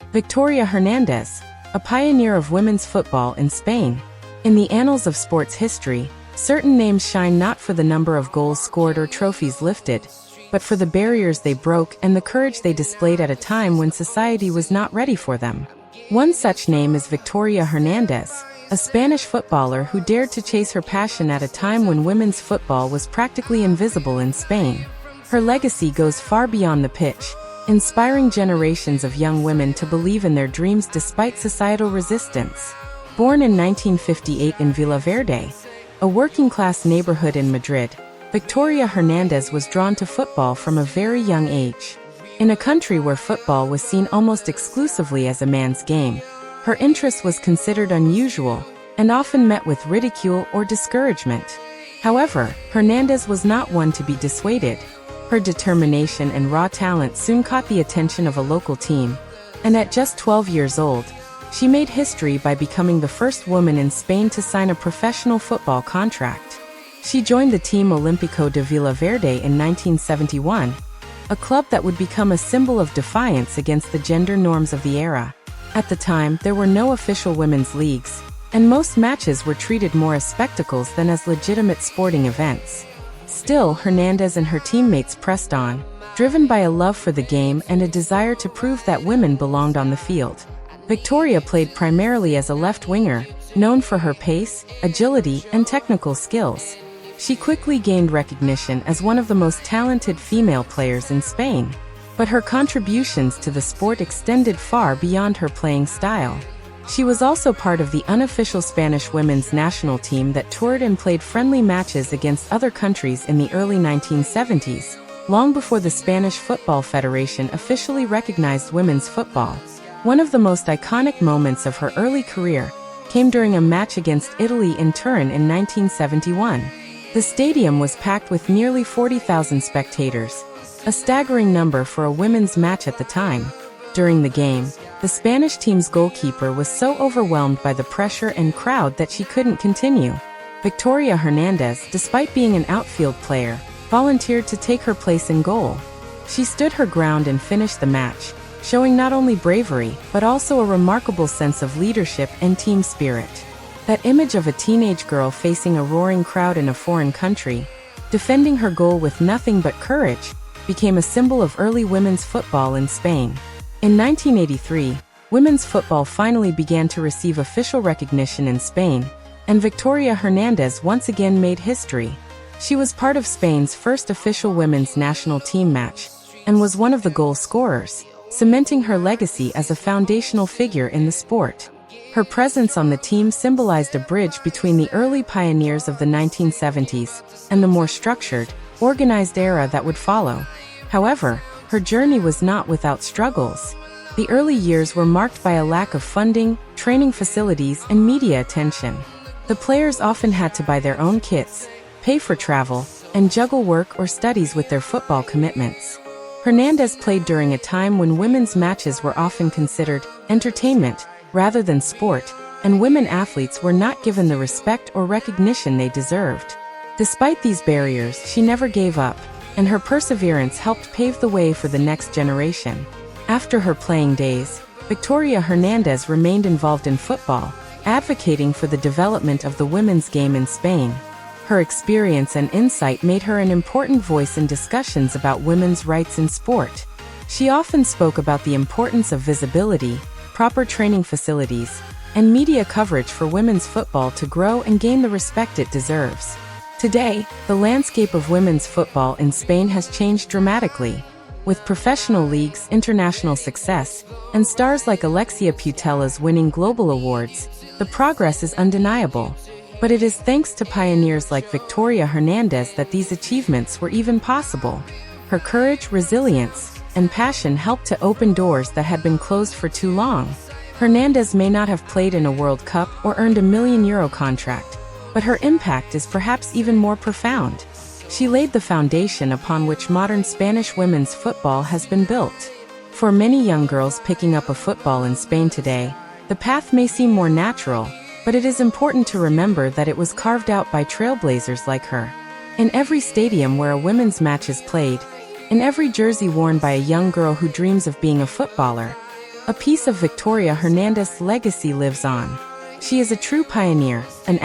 Victoria Hernández, a pioneer of women's football in Spain. In the annals of sports history, certain names shine not for the number of goals scored or trophies lifted, but for the barriers they broke and the courage they displayed at a time when society was not ready for them. One such name is Victoria Hernández, a Spanish footballer who dared to chase her passion at a time when women's football was practically invisible in Spain. Her legacy goes far beyond the pitch, inspiring generations of young women to believe in their dreams despite societal resistance. Born in 1958 in Villaverde, a working-class neighborhood in Madrid, Victoria Hernández was drawn to football from a very young age. In a country where football was seen almost exclusively as a man's game, her interest was considered unusual and often met with ridicule or discouragement. However, Hernández was not one to be dissuaded. Her determination and raw talent soon caught the attention of a local team, and at just 12 years old, she made history by becoming the first woman in Spain to sign a professional football contract. She joined the team Olímpico de Villaverde in 1971, a club that would become a symbol of defiance against the gender norms of the era. At the time, there were no official women's leagues, and most matches were treated more as spectacles than as legitimate sporting events. Still, Hernández and her teammates pressed on, driven by a love for the game and a desire to prove that women belonged on the field. Victoria played primarily as a left winger, known for her pace, agility, and technical skills. She quickly gained recognition as one of the most talented female players in Spain. But her contributions to the sport extended far beyond her playing style. She was also part of the unofficial Spanish women's national team that toured and played friendly matches against other countries in the early 1970s, long before the Spanish Football Federation officially recognized women's football. One of the most iconic moments of her early career came during a match against Italy in Turin in 1971. The stadium was packed with nearly 40,000 spectators, a staggering number for a women's match at the time. During the game, the Spanish team's goalkeeper was so overwhelmed by the pressure and crowd that she couldn't continue. Victoria Hernández, despite being an outfield player, volunteered to take her place in goal. She stood her ground and finished the match, showing not only bravery, but also a remarkable sense of leadership and team spirit. That image of a teenage girl facing a roaring crowd in a foreign country, defending her goal with nothing but courage, became a symbol of early women's football in Spain. In 1983, women's football finally began to receive official recognition in Spain, and Victoria Hernández once again made history. She was part of Spain's first official women's national team match, and was one of the goal scorers, cementing her legacy as a foundational figure in the sport. Her presence on the team symbolized a bridge between the early pioneers of the 1970s and the more structured, organized era that would follow. However, her journey was not without struggles. The early years were marked by a lack of funding, training facilities, and media attention. The players often had to buy their own kits, pay for travel, and juggle work or studies with their football commitments. Hernández played during a time when women's matches were often considered entertainment rather than sport, and women athletes were not given the respect or recognition they deserved. Despite these barriers, she never gave up, and her perseverance helped pave the way for the next generation. After her playing days, Victoria Hernández remained involved in football, advocating for the development of the women's game in Spain. Her experience and insight made her an important voice in discussions about women's rights in sport. She often spoke about the importance of visibility, proper training facilities, and media coverage for women's football to grow and gain the respect it deserves. Today, the landscape of women's football in Spain has changed dramatically. With professional leagues, international success, and stars like Alexia Putellas winning global awards, the progress is undeniable. But it is thanks to pioneers like Victoria Hernández that these achievements were even possible. Her courage, resilience, and passion helped to open doors that had been closed for too long. Hernández may not have played in a World Cup or earned a €1 million contract, but her impact is perhaps even more profound. She laid the foundation upon which modern Spanish women's football has been built. For many young girls picking up a football in Spain today, the path may seem more natural, but it is important to remember that it was carved out by trailblazers like her. In every stadium where a women's match is played, in every jersey worn by a young girl who dreams of being a footballer, A piece of Victoria Hernández's legacy lives on. She is a true pioneer, an